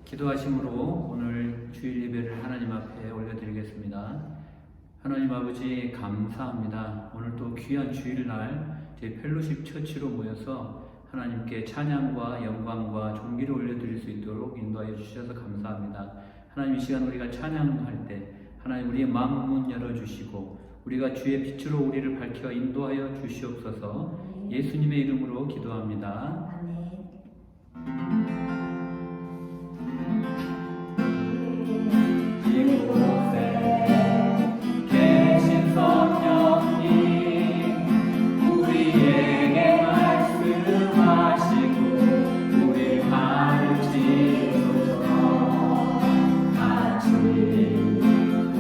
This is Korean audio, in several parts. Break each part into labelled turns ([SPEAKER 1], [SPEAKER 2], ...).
[SPEAKER 1] 기도하심으로 오늘 주일 예배를 하나님 앞에 올려드리겠습니다. 하나님 아버지 감사합니다. 오늘 또 귀한 주일날 저희 펠로십 처치로 모여서 하나님께 찬양과 영광과 존귀를 올려드릴 수 있도록 인도하여 주셔서 감사합니다. 하나님 이 시간 우리가 찬양할 때 하나님 우리의 마음 문 열어주시고 우리가 주의 빛으로 우리를 밝혀 인도하여 주시옵소서. 예수님의 이름으로 기도합니다.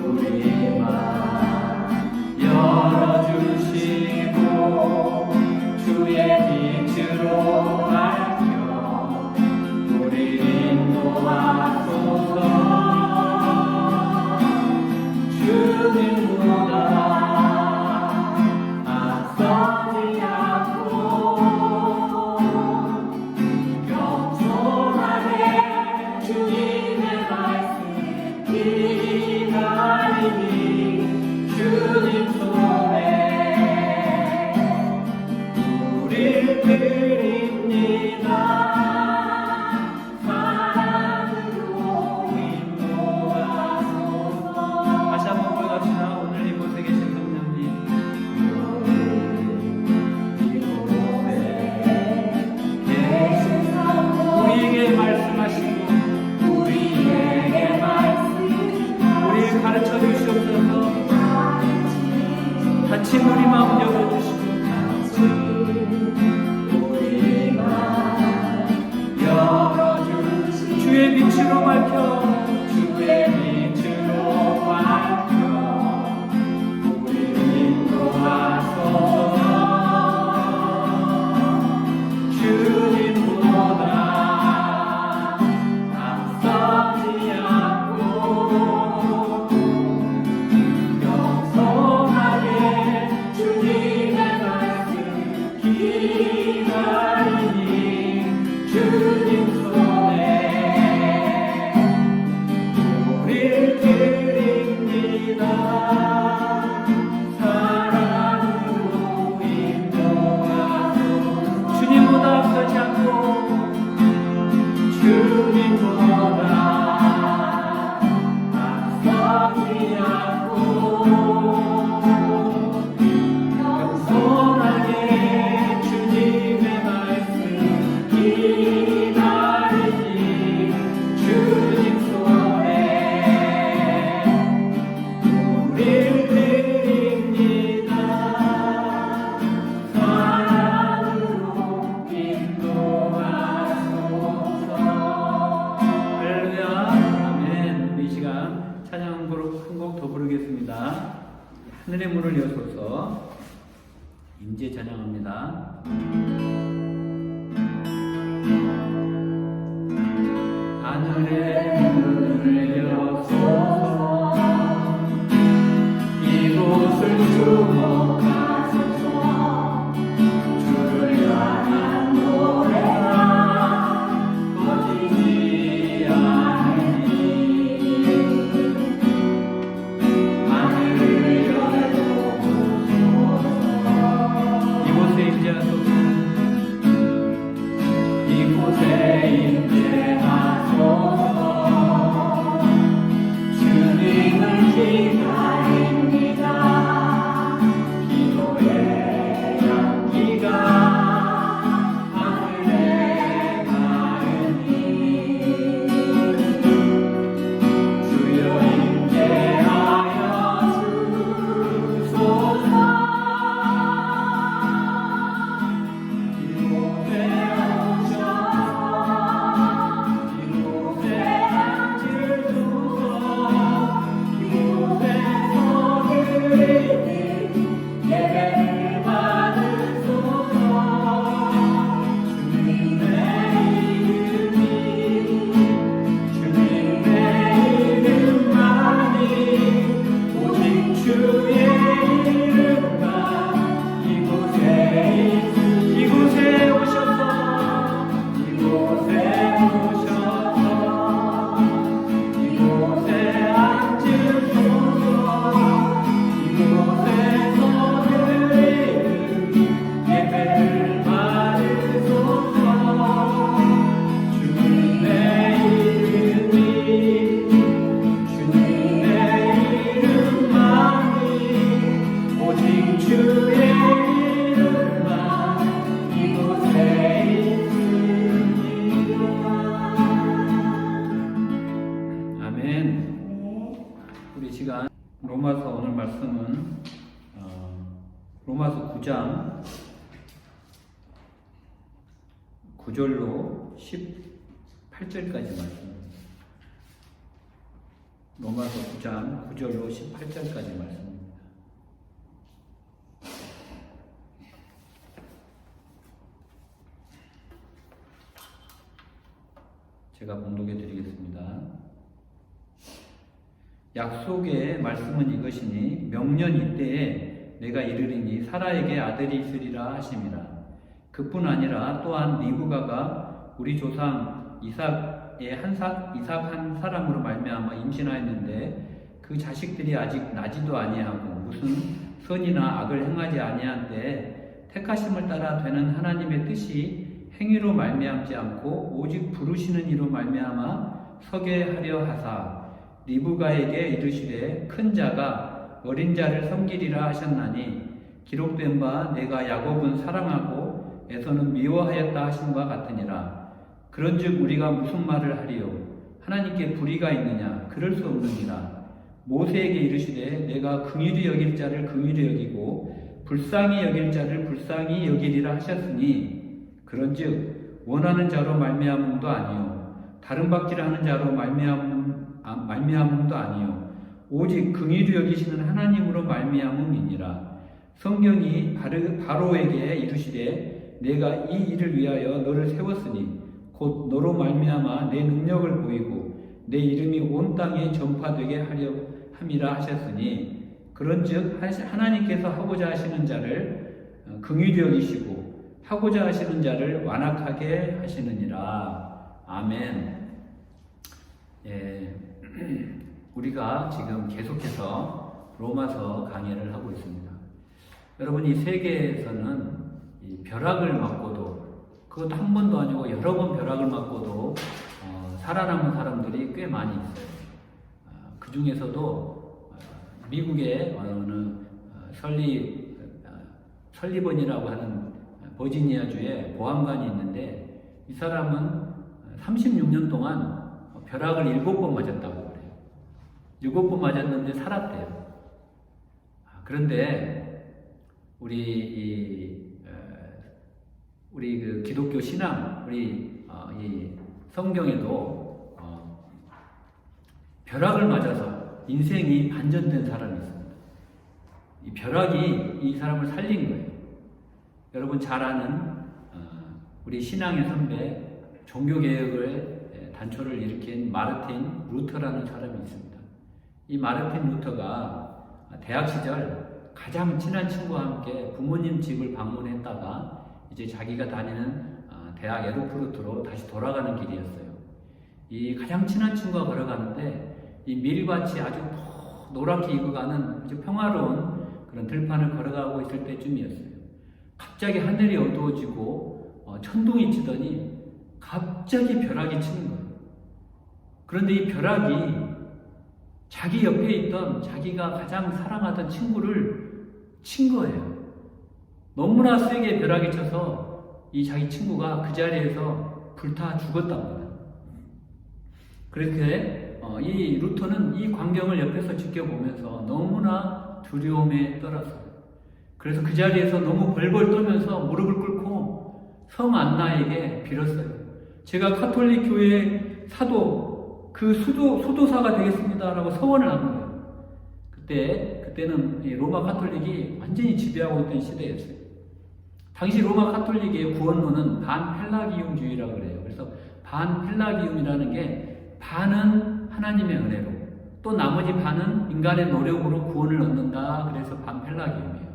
[SPEAKER 1] 우리 마음 열어주시고 주의 빛으로 밝혀 우리를 인도하소서. 주님보다 앞서지 않고 겸손하게 주님의 말씀 기다리니 주님 손에 우리를 드립니다. 사랑으로 인도하소서. 주님보다 앞서지 않고 주님보다 앞서지 않고 겸손하게 주님의 말씀 기다리니 주님 손에 우리를 드립니다. 사랑으로 인도하소서. 할렐루야. 아멘. 우리 이 시간 찬양 한 곡 더 부르겠습니다. 하늘의 문을 여소서. 임재 찬양합니다. 하늘의 문을 여소서. 이곳을 주목하소서. 주를 향한 노래가 꺼지지 않으니 하늘을 열어주소서. 이곳에 임재하소서. 이곳에 임재하소서. 주님을 기다립니다. 기도의 향기가 하늘에 닿으니 주여 임재하여 주소서. 이곳에 오셔서 로마서 9장 9절로 18절까지 말씀입니다. 로마서 9장 9절로 18절까지 말씀입니다. 제가 봉독해 드리겠습니다. 약속의 말씀은 이것이니 명년 이때에 내가 이르리니 사라에게 아들이 있으리라 하심이라. 그뿐 아니라 또한 리브가가 우리 조상 이삭 한 사람으로 말미암아 임신하였는데 그 자식들이 아직 나지도 아니하고 무슨 선이나 악을 행하지 아니한 때에 택하심을 따라 되는 하나님의 뜻이 행위로 말미암지 않고 오직 부르시는 이로 말미암아 서게 하려 하사 리브가에게 이르시되 큰 자가 어린 자를 섬기리라 하셨나니 기록된 바 내가 야곱은 사랑하고 에서는 미워하였다 하심과 같으니라. 그런즉 우리가 무슨 말을 하리요? 하나님께 불의가 있느냐? 그럴 수 없느니라. 모세에게 이르시되 내가 긍휼히 여길 자를 긍휼히 여기고 불쌍히 여길 자를 불쌍히 여기리라 하셨으니 그런즉 원하는 자로 말미암음도 아니요 다른 박질하는 자로 말미암음도 아니요 오직 긍휼히 여기시는 하나님으로 말미암음이니라. 성경이 바로에게 이르시되 내가 이 일을 위하여 너를 세웠으니 곧 너로 말미암아 내 능력을 보이고 내 이름이 온 땅에 전파되게 하려 함이라 하셨으니 그런즉 하나님께서 하고자 하시는 자를 긍휼히 여기시고 하고자 하시는 자를 완악하게 하시느니라. 아멘. 예, 우리가 지금 계속해서 로마서 강의를 하고 있습니다. 여러분, 이 세계에서는 이 벼락을 맞고도, 그것도 한 번도 아니고 여러 번 벼락을 맞고도 살아남은 사람들이 꽤 많이 있어요. 그 중에서도 미국의 어느 설리번이라고 하는 버지니아주에 보안관이 있는데 이 사람은 36년 동안 벼락을 7번 맞았다고 그래요. 7번 맞았는데 살았대요. 그런데 우리 그 기독교 신앙, 이 성경에도 벼락을 맞아서 인생이 반전된 사람이 있습니다. 이 벼락이 이 사람을 살린 거예요. 여러분 잘 아는 우리 신앙의 선배, 종교개혁을 단초를 일으킨 마르틴 루터라는 사람이 있습니다. 이 마르틴 루터가 대학 시절 가장 친한 친구와 함께 부모님 집을 방문했다가 이제 자기가 다니는 대학 에르푸르트로 다시 돌아가는 길이었어요. 이 가장 친한 친구가 걸어가는데 이 밀밭이 아주 노랗게 익어가는 아주 평화로운 그런 들판을 걸어가고 있을 때쯤이었어요. 갑자기 하늘이 어두워지고 천둥이 치더니 갑자기 벼락이 치는 거예요. 그런데 이 벼락이 자기 옆에 있던 자기가 가장 사랑하던 친구를 친 거예요. 너무나 세게 벼락이 쳐서 이 자기 친구가 그 자리에서 불타 죽었답니다. 그렇게 이 루터는 이 광경을 옆에서 지켜보면서 너무나 두려움에 떨었어요. 그래서 그 자리에서 너무 벌벌 떨면서 무릎을 꿇고 성 안나에게 빌었어요. 제가 카톨릭 교회 사도, 수도사가 되겠습니다라고 서원을 한 거예요. 그때는 로마 카톨릭이 완전히 지배하고 있던 시대였어요. 당시 로마 카톨릭의 구원론은 반펠라기움주의라고 그래요. 그래서 반펠라기움이라는 게 반은 하나님의 은혜로, 또 나머지 반은 인간의 노력으로 구원을 얻는다. 그래서 반펠라기움이에요.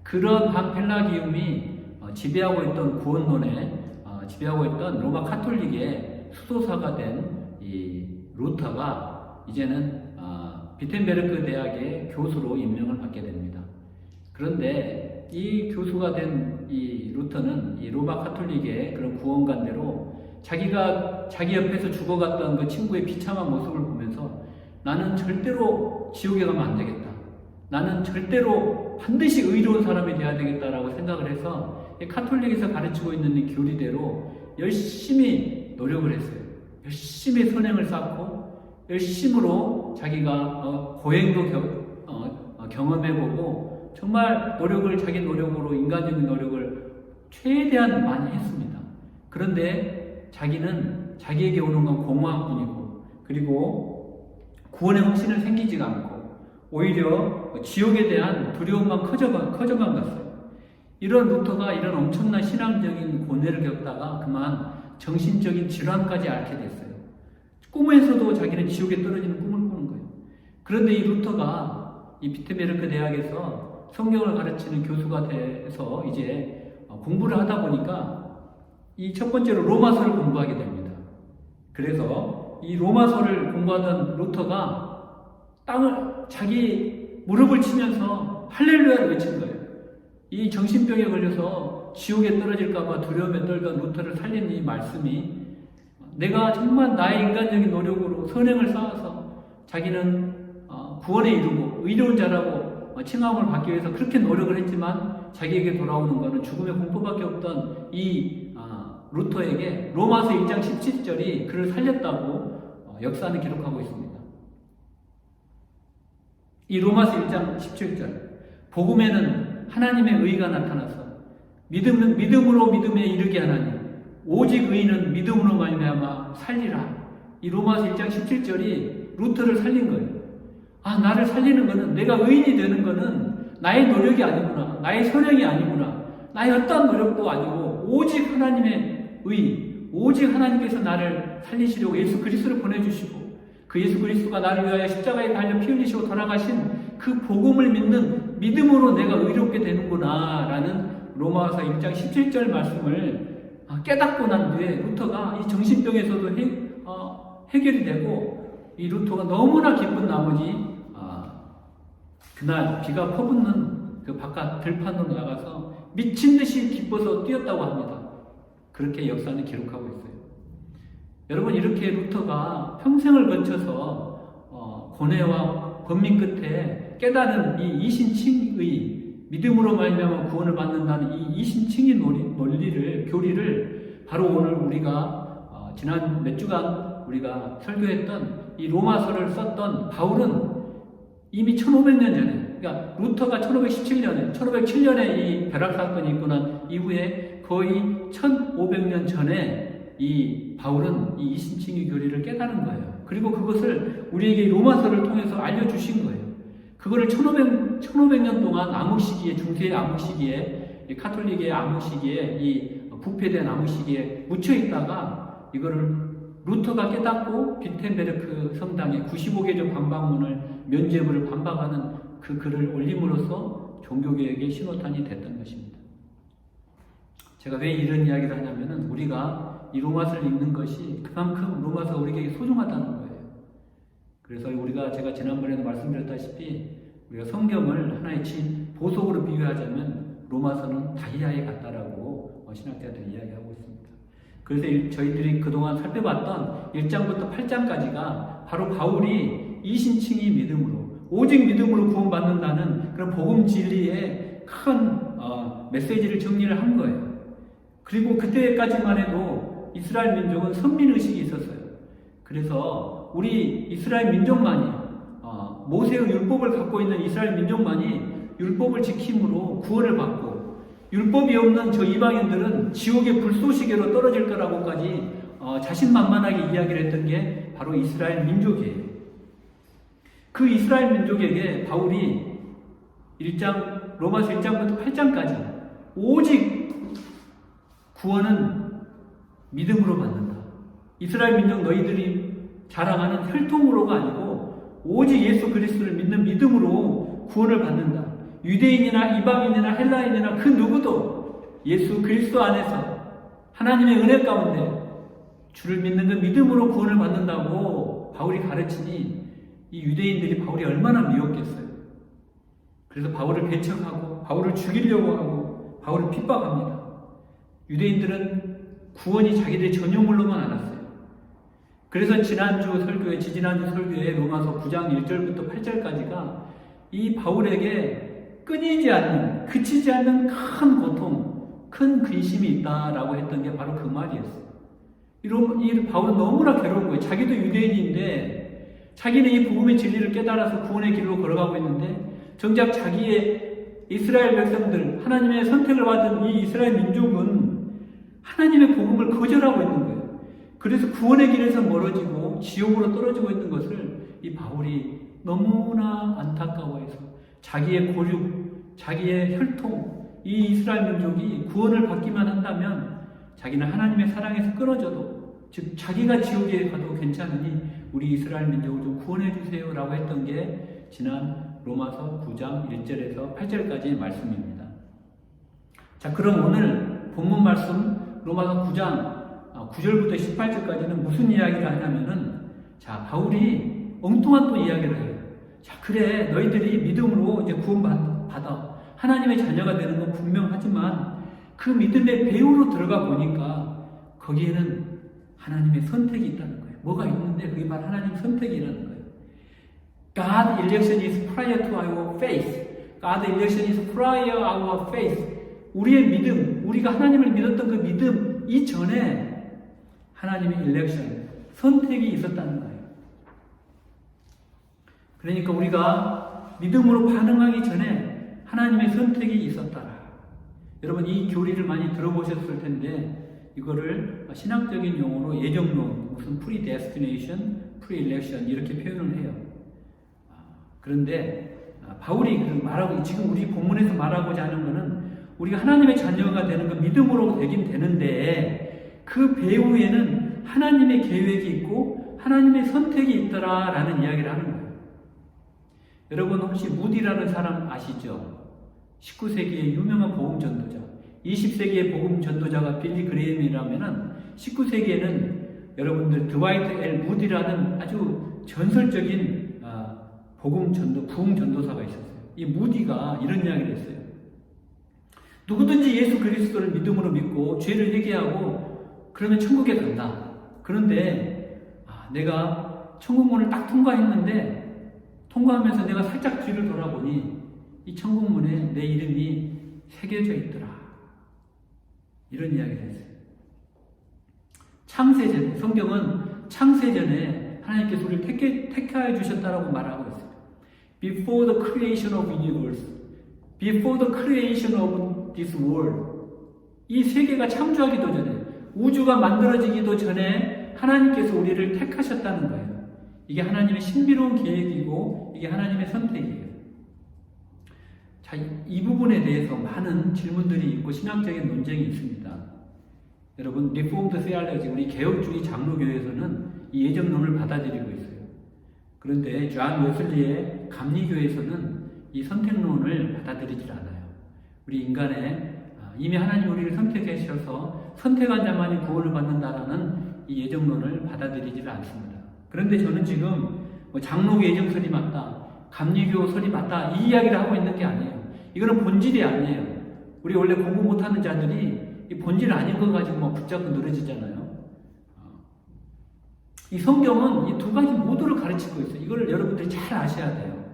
[SPEAKER 1] 그런 반펠라기움이 지배하고 있던 구원론에 지배하고 있던 로마 카톨릭의 수도사가 된 이 루터가 이제는 비텐베르크 대학의 교수로 임명을 받게 됩니다. 그런데 이 교수가 된 이 루터는 이 로마 카톨릭의 그런 구원관대로 자기가 자기 옆에서 죽어갔던 그 친구의 비참한 모습을 보면서 나는 절대로 지옥에 가면 안 되겠다. 나는 절대로 반드시 의로운 사람이 되어야 되겠다라고 생각을 해서 카톨릭에서 가르치고 있는 이 교리대로 열심히 노력을 했어요. 열심히 선행을 쌓고 열심으로 자기가 고행도 경험해보고 정말 자기 노력으로 인간적인 노력을 최대한 많이 했습니다. 그런데 자기는 자기에게 오는 건 공허함뿐이고, 그리고 구원의 확신은 생기지가 않고 오히려 지옥에 대한 두려움만 커져만 갔어요. 이런 루터가 이런 엄청난 신앙적인 고뇌를 겪다가 그만 정신적인 질환까지 앓게 됐어요. 꿈에서도 자기는 지옥에 떨어지는 꿈을 꾸는 거예요. 그런데 이 루터가 이 비트베르크 대학에서 성경을 가르치는 교수가 돼서 이제 공부를 하다 보니까 이 첫 번째로 로마서를 공부하게 됩니다. 그래서 이 로마서를 공부하던 루터가 자기 무릎을 치면서 할렐루야를 외친 거예요. 이 정신병에 걸려서 지옥에 떨어질까봐 두려움에 떨던 루터를 살린 이 말씀이, 내가 정말 나의 인간적인 노력으로 선행을 쌓아서 자기는 구원에 이르고 의로운 자라고 칭함을 받기 위해서 그렇게 노력을 했지만 자기에게 돌아오는 것은 죽음의 공포밖에 없던 이 루터에게 로마서 1장 17절이 그를 살렸다고 역사는 기록하고 있습니다. 이 로마서 1장 17절, 복음에는 하나님의 의가 나타나서 믿음으로 믿음에 이르게 하나니 오직 의인은 믿음으로 말미암아 살리라. 이 로마서 1장 17절이 루터를 살린 거예요. 나를 살리는 거는, 내가 의인이 되는 거는 나의 노력이 아니구나, 나의 선행이 아니구나, 나의 어떠한 노력도 아니고 오직 하나님의 의, 오직 하나님께서 나를 살리시려고 예수 그리스도를 보내주시고 그 예수 그리스도가 나를 위하여 십자가에 달려 피 흘리시고 돌아가신 그 복음을 믿는 믿음으로 내가 의롭게 되는구나 라는 로마서 1장 17절 말씀을 깨닫고 난 뒤에 루터가 이 정신병에서도 해결이 되고, 이 루터가 너무나 기쁜 나머지 그날 비가 퍼붓는 그 바깥 들판으로 나가서 미친 듯이 기뻐서 뛰었다고 합니다. 그렇게 역사는 기록하고 있어요. 여러분, 이렇게 루터가 평생을 거쳐서 고뇌와 번민 끝에 깨달은 이 이신칭의, 믿음으로 말미암아 구원을 받는다는 이 이신칭의 교리를 바로 오늘 우리가 지난 몇 주간 우리가 설교했던 이 로마서를 썼던 바울은 이미 1500년 전에, 그러니까 루터가 1507년에 이 벼락 사건이 있고 난 이후에 거의 1500년 전에 이 바울은 이 이신칭의 교리를 깨달은 거예요. 그리고 그것을 우리에게 로마서를 통해서 알려주신 거예요. 그거를 1500년 동안 암흑 시기에, 중세의 암흑 시기에, 카톨릭의 암흑 시기에, 이 부패된 암흑 시기에 묻혀 있다가 이거를 루터가 깨닫고 비텐베르크 성당에 95개조 반박문을 면죄부를 반박하는 그 글을 올림으로써 종교개혁의 신호탄이 됐던 것입니다. 제가 왜 이런 이야기를 하냐면은 우리가 이 로마서를 읽는 것이 그만큼 로마서가 우리에게 소중하다는 거예요. 그래서 제가 지난번에도 말씀드렸다시피 우리가 성경을 하나의 보석으로 비유하자면 로마서는 다이아에 같다라고 신학자들이 이야기하고 있습니다. 그래서 저희들이 그동안 살펴봤던 1장부터 8장까지가 바로 바울이 이신칭의 믿음으로, 오직 믿음으로 구원받는다는 그런 복음 진리의 큰 메시지를 정리를 한 거예요. 그리고 그때까지만 해도 이스라엘 민족은 선민의식이 있었어요. 그래서 우리 이스라엘 민족만이, 모세의 율법을 갖고 있는 이스라엘 민족만이 율법을 지킴으로 구원을 받고, 율법이 없는 저 이방인들은 지옥의 불쏘시개로 떨어질 거라고까지 자신만만하게 이야기를 했던 게 바로 이스라엘 민족이에요. 그 이스라엘 민족에게 바울이 로마서 1장부터 8장까지 오직 구원은 믿음으로 받는다. 이스라엘 민족 너희들이 자랑하는 혈통으로가 아니고 오직 예수 그리스도를 믿는 믿음으로 구원을 받는다. 유대인이나 이방인이나 헬라인이나 그 누구도 예수 그리스도 안에서 하나님의 은혜 가운데 주를 믿는 그 믿음으로 구원을 받는다고 바울이 가르치니 이 유대인들이 바울이 얼마나 미웠겠어요. 그래서 바울을 배척하고 바울을 죽이려고 하고 바울을 핍박합니다. 유대인들은 구원이 자기들의 전유물로만 알았어요. 그래서 지지난주 설교에 로마서 9장 1절부터 8절까지가 이 바울에게 끊이지 않는, 그치지 않는 큰 고통, 큰 근심이 있다라고 했던 게 바로 그 말이었어요. 이 바울은 너무나 괴로운 거예요. 자기도 유대인인데 자기는 이 복음의 진리를 깨달아서 구원의 길로 걸어가고 있는데 정작 자기의 이스라엘 백성들, 하나님의 선택을 받은 이 이스라엘 민족은 하나님의 복음을 거절하고 있는 거예요. 그래서 구원의 길에서 멀어지고 지옥으로 떨어지고 있는 것을 이 바울이 너무나 안타까워해서 자기의 고륙, 자기의 혈통, 이 이스라엘 민족이 구원을 받기만 한다면 자기는 하나님의 사랑에서 끊어져도, 즉 자기가 지옥에 가도 괜찮으니 우리 이스라엘 민족을 좀 구원해 주세요 라고 했던 게 지난 로마서 9장 1절에서 8절까지의 말씀입니다. 자, 그럼 오늘 본문 말씀 로마서 9장 9절부터 18절까지는 무슨 이야기를 하냐면은, 자, 바울이 엉뚱한 또 이야기를 해요. 자, 그래, 너희들이 믿음으로 이제 구원받아 하나님의 자녀가 되는 건 분명하지만 그 믿음의 배후로 들어가 보니까 거기에는 하나님의 선택이 있다는 거예요. 뭐가 있는데 그게 바로 하나님의 선택이라는 거예요. God election is prior to our faith. God election is prior our faith. 우리의 믿음, 우리가 하나님을 믿었던 그 믿음 이전에 하나님의 election, 선택이 있었다는 거예요. 그러니까 우리가 믿음으로 반응하기 전에 하나님의 선택이 있었더라. 여러분 이 교리를 많이 들어보셨을 텐데 이거를 신학적인 용어로 예정론, 무슨 predestination, pre-election 이렇게 표현을 해요. 그런데 바울이 말하고 지금 우리 본문에서 말하고자 하는 것은 우리가 하나님의 자녀가 되는 건 믿음으로 되긴 되는데 그 배후에는 하나님의 계획이 있고 하나님의 선택이 있더라라는 이야기를 하는 거예요. 여러분 혹시 무디라는 사람 아시죠? 19세기의 유명한 복음 전도자, 20세기의 복음 전도자가 빌리 그레임이라면은 19세기에는 여러분들 드와이트 L 무디라는 아주 전설적인 복음 전도, 부흥 전도사가 있었어요. 이 무디가 이런 이야기를 했어요. 누구든지 예수 그리스도를 믿음으로 믿고 죄를 회개하고 그러면 천국에 간다. 그런데 내가 천국문을 딱 통과했는데 통과하면서 내가 살짝 뒤를 돌아보니 이 천국문에 내 이름이 새겨져 있더라. 이런 이야기를 했어요. 창세전, 성경은 창세전에 하나님께서 우리를 택하여 주셨다라고 말하고 있어요. Before the creation of universe, before the creation of this world. 이 세계가 창조하기도 전에, 우주가 만들어지기도 전에 하나님께서 우리를 택하셨다는 거예요. 이게 하나님의 신비로운 계획이고 이게 하나님의 선택이에요. 자, 이 부분에 대해서 많은 질문들이 있고 신학적인 논쟁이 있습니다. 여러분, 리포드 세알레지, 우리 개혁주의 장로교에서는 이 예정론을 받아들이고 있어요. 그런데 존 웨슬리의 감리교에서는 이 선택론을 받아들이질 않아요. 우리 인간의 이미 하나님 우리를 선택하셔서 선택한 자만이 구원을 받는다라는 이 예정론을 받아들이질 않습니다. 그런데 저는 지금 장로교 예정설이 맞다, 감리교 설이 맞다 이 이야기를 하고 있는 게 아니에요. 이거는 본질이 아니에요. 우리 원래 공부 못하는 자들이 이 본질 아닌 거 가지고 막 붙잡고 늘어지잖아요. 이 성경은 이 두 가지 모두를 가르치고 있어요. 이걸 여러분들이 잘 아셔야 돼요.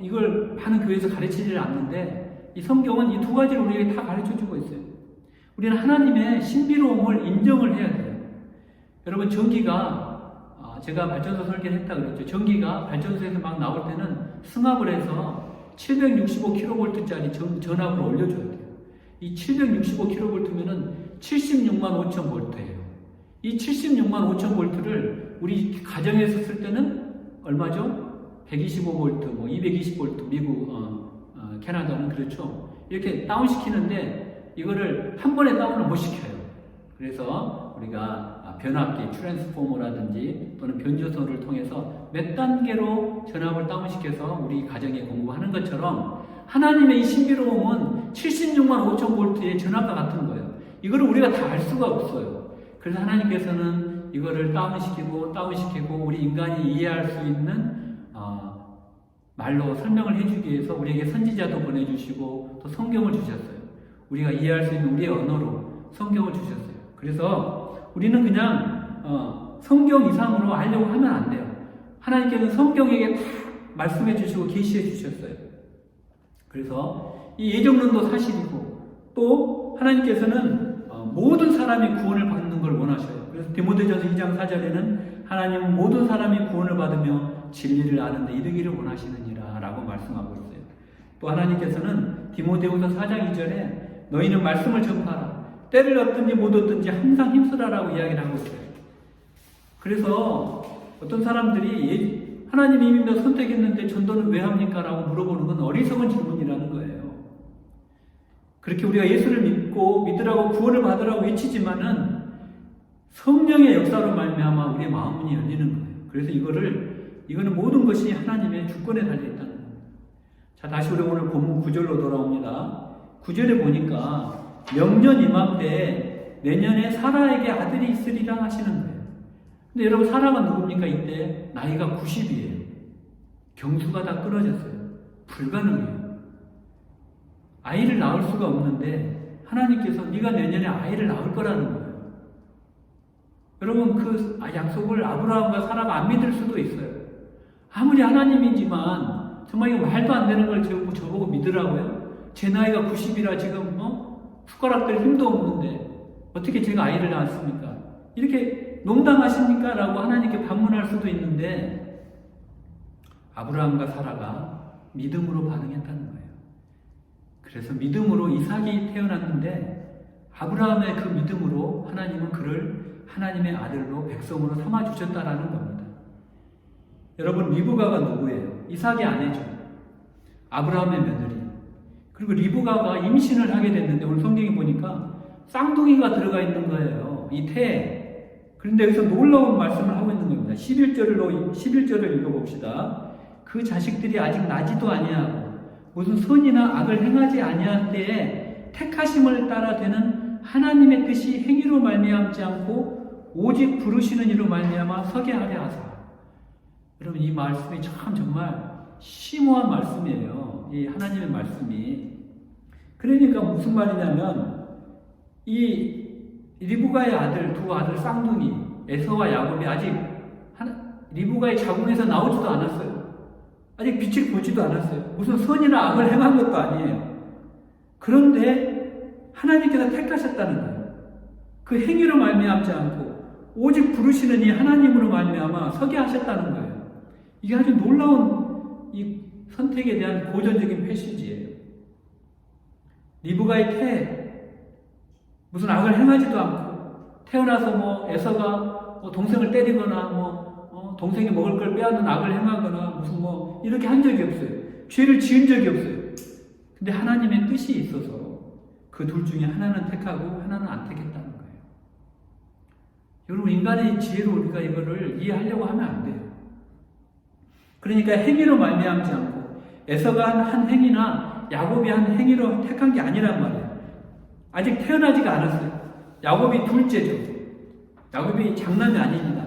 [SPEAKER 1] 이걸 많은 교회에서 가르치지를 않는데 이 성경은 이 두 가지를 우리에게 다 가르쳐주고 있어요. 우리는 하나님의 신비로움을 인정을 해야 돼요. 여러분 전기가 제가 발전소 설계를 했다 그랬죠. 전기가 발전소에서 막 나올 때는 승합을 해서 765kV짜리 전압을 올려줘야 돼요. 이 765kV면은 76만 5천 볼트예요. 이 76만 5천 볼트를 우리 가정에서 쓸 때는 얼마죠? 125볼트, 뭐 220볼트, 미국, 캐나다는 그렇죠. 이렇게 다운시키는데 이거를 한 번에 다운을 못 시켜요. 그래서 우리가 변압기, 트랜스포머라든지 또는 변조선을 통해서 몇 단계로 전압을 다운시켜서 우리 가정에 공부하는 것처럼 하나님의 이 신비로움은 76만 5천 볼트의 전압과 같은 거예요. 이거를 우리가 다 알 수가 없어요. 그래서 하나님께서는 이거를 다운시키고 우리 인간이 이해할 수 있는 말로 설명을 해주기 위해서 우리에게 선지자도 보내주시고 또 성경을 주셨어요. 우리가 이해할 수 있는 우리의 언어로 성경을 주셨어요. 그래서 우리는 그냥 성경 이상으로 알려고 하면 안 돼요. 하나님께서는 성경에게 다 말씀해 주시고 계시해 주셨어요. 그래서 이 예정론도 사실이고 또 하나님께서는 모든 사람이 구원을 받는 걸 원하셔요. 그래서 디모데전서 2장 4절에는 하나님은 모든 사람이 구원을 받으며 진리를 아는 데 이르기를 원하시느니라 라고 말씀하고 있어요. 또 하나님께서는 디모데후서 4장 2절에 너희는 말씀을 전파하라. 때를 얻든지 못 얻든지 항상 힘쓰라라고 이야기를 하고 있어요. 그래서 어떤 사람들이 하나님이 이미 너 선택했는데 전도는 왜 합니까? 라고 물어보는 건 어리석은 질문이라는 거예요. 그렇게 우리가 예수를 믿고 믿으라고 구원을 받으라고 외치지만은 성령의 역사로 말미암아 우리의 마음문이 열리는 거예요. 그래서 이거는 모든 것이 하나님의 주권에 달려있다는 거예요. 자, 다시 우리 오늘 본문 9절로 돌아옵니다. 9절에 보니까 명년 이맘때 내년에 사라에게 아들이 있으리라 하시는 거예요. 근데 여러분, 사라가 누굽니까? 이때 나이가 90이에요. 경수가 다 끊어졌어요. 불가능해요. 아이를 낳을 수가 없는데 하나님께서 네가 내년에 아이를 낳을 거라는 거예요. 여러분, 그 약속을 아브라함과 사라가 안 믿을 수도 있어요. 아무리 하나님이지만 정말 이거 말도 안 되는 걸 저보고 믿으라고요? 제 나이가 90이라 지금 숟가락 들 힘도 없는데 어떻게 제가 아이를 낳았습니까? 이렇게 농담하십니까? 라고 하나님께 반문할 수도 있는데 아브라함과 사라가 믿음으로 반응했다는 거예요. 그래서 믿음으로 이삭이 태어났는데 아브라함의 그 믿음으로 하나님은 그를 하나님의 아들로 백성으로 삼아주셨다라는 겁니다. 여러분, 리브가가 누구예요? 이삭의 아내죠. 아브라함의 며느리. 그리고 리브가가 임신을 하게 됐는데 오늘 성경에 보니까 쌍둥이가 들어가 있는 거예요. 이 태에. 그런데 여기서 놀라운 말씀을 하고 있는 겁니다. 11절을 읽어봅시다. 그 자식들이 아직 나지도 아니하고 무슨 선이나 악을 행하지 아니한 때에 택하심을 따라 되는 하나님의 뜻이 행위로 말미암지 않고 오직 부르시는 이로 말미암아 서게 하려 하사. 여러분, 이 말씀이 참 정말 심오한 말씀이에요. 이 하나님의 말씀이. 그러니까 무슨 말이냐면 이 리브가의 아들, 두 아들 쌍둥이 에서와 야곱이 아직 리브가의 자궁에서 나오지도 않았어요. 아직 빛을 보지도 않았어요. 무슨 선이나 악을 행한 것도 아니에요. 그런데 하나님께서 택하셨다는 거예요. 그 행위로 말미암지 않고 오직 부르시는 이 하나님으로 말미암아 서게 하셨다는 거예요. 이게 아주 놀라운 이 선택에 대한 고전적인 메시지예요. 리브가의 태, 무슨 악을 행하지도 않고 태어나서 에서가 동생을 때리거나 동생이 먹을 걸 빼앗는 악을 행하거나 무슨 이렇게 한 적이 없어요. 죄를 지은 적이 없어요. 근데 하나님의 뜻이 있어서 그 둘 중에 하나는 택하고 하나는 안 택했다는 거예요. 여러분, 인간의 지혜로 우리가 이거를 이해하려고 하면 안 돼요. 그러니까 행위로 말미암지 않고 에서가 한 행위나 야곱이 한 행위로 택한 게 아니란 말이에요. 아직 태어나지가 않았어요. 야곱이 둘째죠. 야곱이 장남이 아닙니다.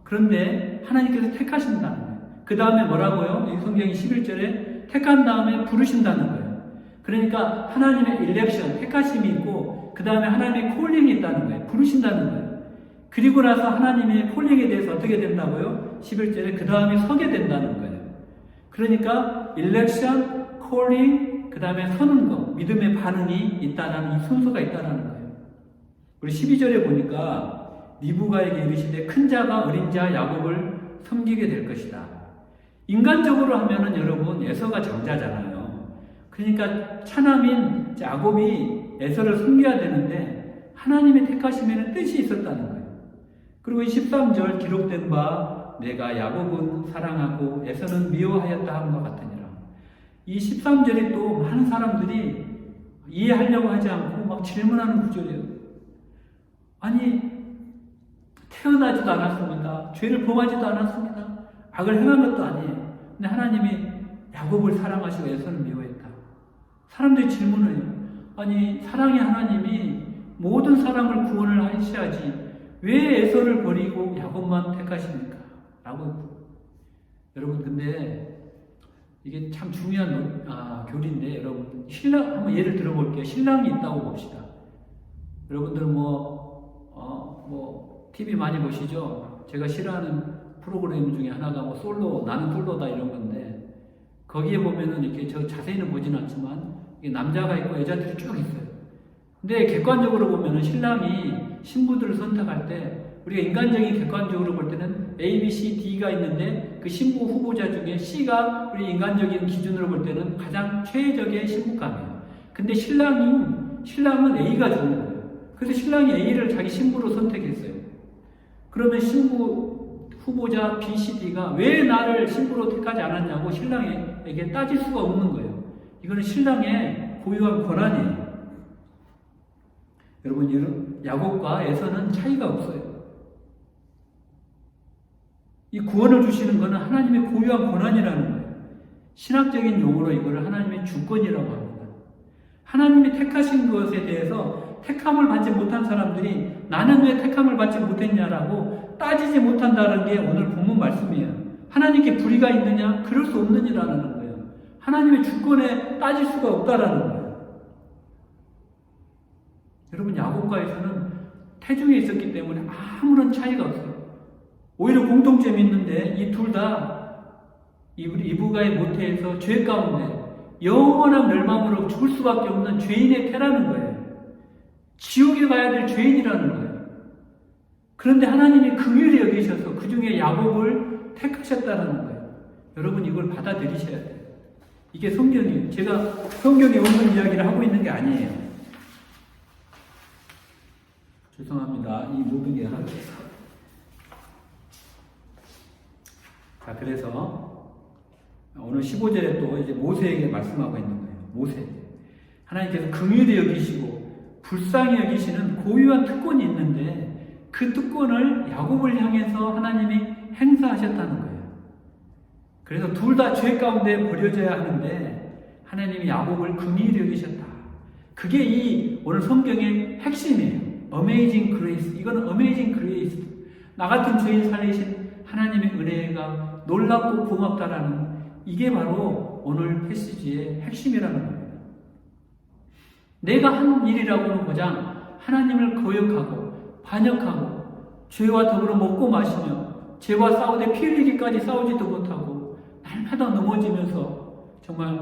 [SPEAKER 1] 그런데 하나님께서 택하신다는 거예요. 그 다음에 뭐라고요? 이 성경이 11절에 택한 다음에 부르신다는 거예요. 그러니까 하나님의 일렉션, 택하심이 있고 그 다음에 하나님의 콜링이 있다는 거예요. 부르신다는 거예요. 그리고 나서 하나님의 콜링에 대해서 어떻게 된다고요? 11절에 그 다음에 서게 된다는 거예요. 그러니까 일렉션, 콜링, 그 다음에 서는 거, 믿음의 반응이 있다라는 이 순서가 있다라는 거예요. 우리 12절에 보니까 리브가에게 이르시되 큰 자가 어린 자 야곱을 섬기게 될 것이다. 인간적으로 하면은 여러분 에서가 장자잖아요. 그러니까 차남인 야곱이 에서를 섬겨야 되는데 하나님의 택하심에는 뜻이 있었다는 거예요. 그리고 이 13절 기록된 바 내가 야곱은 사랑하고 에서는 미워하였다 함과 같으니라. 이 13절이 또 많은 사람들이 이해하려고 하지 않고 막 질문하는 구절이에요. 아니, 태어나지도 않았습니다. 죄를 범하지도 않았습니다. 악을 행한 것도 아니에요. 근데 하나님이 야곱을 사랑하시고 에서는 미워했다. 사람들이 질문을 해요. 아니, 사랑의 하나님이 모든 사람을 구원을 하셔야지 왜 에서를 버리고 야곱만 택하십니까? 라고. 여러분, 근데 이게 참 중요한 교리인데, 여러분, 신랑, 한번 예를 들어볼게요. 신랑이 있다고 봅시다. 여러분들 TV 많이 보시죠? 제가 싫어하는 프로그램 중에 하나가 솔로, 나는 솔로다 이런 건데, 거기에 보면은 이렇게 저 자세히는 보진 않지만, 이게 남자가 있고 여자들이 쭉 있어요. 근데 객관적으로 보면은 신랑이 신부들을 선택할 때 우리가 인간적인 객관적으로 볼 때는 A, B, C, D가 있는데 그 신부 후보자 중에 C가 우리 인간적인 기준으로 볼 때는 가장 최적의 신부감이에요. 근데 신랑은 A가 좋은 거예요. 그래서 신랑이 A를 자기 신부로 선택했어요. 그러면 신부 후보자 B, C, D가 왜 나를 신부로 택하지 않았냐고 신랑에게 따질 수가 없는 거예요. 이거는 신랑의 고유한 권한이에요. 여러분, 야곱과 에서는 차이가 없어요. 이 구원을 주시는 것은 하나님의 고유한 권한이라는 거예요. 신학적인 용어로 이거를 하나님의 주권이라고 합니다. 하나님이 택하신 것에 대해서 택함을 받지 못한 사람들이 나는 왜 택함을 받지 못했냐라고 따지지 못한다는 게 오늘 본문 말씀이에요. 하나님께 불의가 있느냐? 그럴 수 없느니라는 거예요. 하나님의 주권에 따질 수가 없다라는 거예요. 여러분, 야곱과에서는 태중에 있었기 때문에 아무런 차이가 없어요. 오히려 공통점이 있는데 이 둘 다 이브가의 모태에서 죄 가운데 영원한 멸망으로 죽을 수밖에 없는 죄인의 태라는 거예요. 지옥에 가야 될 죄인이라는 거예요. 그런데 하나님이 긍휼히 여기셔서 그 중에 야곱을 택하셨다는 거예요. 여러분, 이걸 받아들이셔야 돼요. 이게 성경이에요. 제가 성경에 없는 이야기를 하고 있는 게 아니에요. 죄송합니다. 이 모든 게 하나님께서. 자, 그래서 오늘 15절에 또 이제 모세에게 말씀하고 있는 거예요. 모세. 하나님께서 긍휼히 여기시고 불쌍히 여기시는 고유한 특권이 있는데 그 특권을 야곱을 향해서 하나님이 행사하셨다는 거예요. 그래서 둘 다 죄 가운데 버려져야 하는데 하나님이 야곱을 긍휼히 여기셨다. 그게 이 오늘 성경의 핵심이에요. Amazing Grace. 이거는 Amazing Grace. 나 같은 죄인 살리신 하나님의 은혜가 놀랍고 고맙다라는 이게 바로 오늘 패시지의 핵심이라는 겁니다. 내가 한 일이라고는 고장 하나님을 거역하고 반역하고 죄와 더불어 먹고 마시며 죄와 싸우되 피 흘리기까지 싸우지도 못하고 날마다 넘어지면서 정말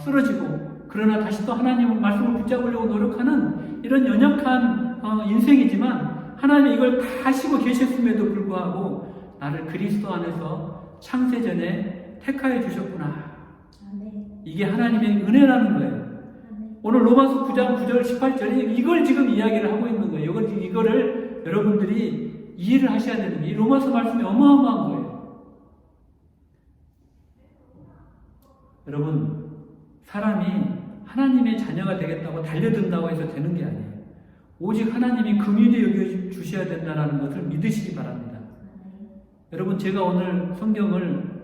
[SPEAKER 1] 쓰러지고 그러나 다시 또 하나님의 말씀을 붙잡으려고 노력하는 이런 연약한 인생이지만 하나님이 이걸 다 하시고 계셨음에도 불구하고 나를 그리스도 안에서 창세전에 택하여 주셨구나. 이게 하나님의 은혜라는 거예요. 오늘 로마서 9장 9절 18절에 이걸 지금 이야기를 하고 있는 거예요. 이거를 여러분들이 이해를 하셔야 되는 거예요. 이 로마서 말씀이 어마어마한 거예요. 여러분, 사람이 하나님의 자녀가 되겠다고 달려든다고 해서 되는 게 아니에요. 오직 하나님이 긍휼히 여겨주셔야 된다는 것을 믿으시기 바랍니다. 여러분, 제가 오늘 성경을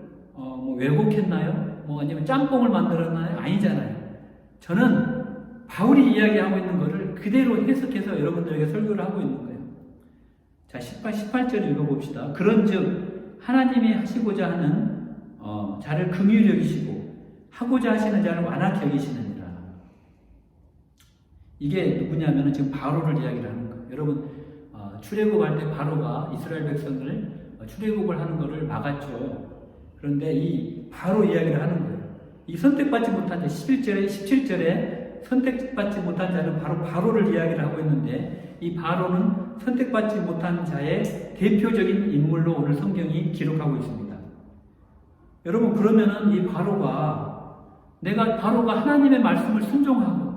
[SPEAKER 1] 왜곡했나요? 아니면 짬뽕을 만들었나요? 아니잖아요. 저는 바울이 이야기하고 있는 것을 그대로 해석해서 여러분들에게 설교를 하고 있는 거예요. 자, 18절 읽어봅시다. 그런즉 하나님이 하시고자 하는 자를 긍휼히 여기시고 하고자 하시는 자를 완악히 여기시느니라. 이게 누구냐면 지금 바로를 이야기를 하는 거예요. 여러분, 출애굽할 때 바로가 이스라엘 백성을 출애굽을 하는 것을 막았죠. 그런데 이 바로 이야기를 하는 거예요. 이 선택받지 못한 자 17절에 선택받지 못한 자는 바로 바로를 이야기를 하고 있는데 이 바로는 선택받지 못한 자의 대표적인 인물로 오늘 성경이 기록하고 있습니다. 여러분, 그러면은 이 바로가 하나님의 말씀을 순종하고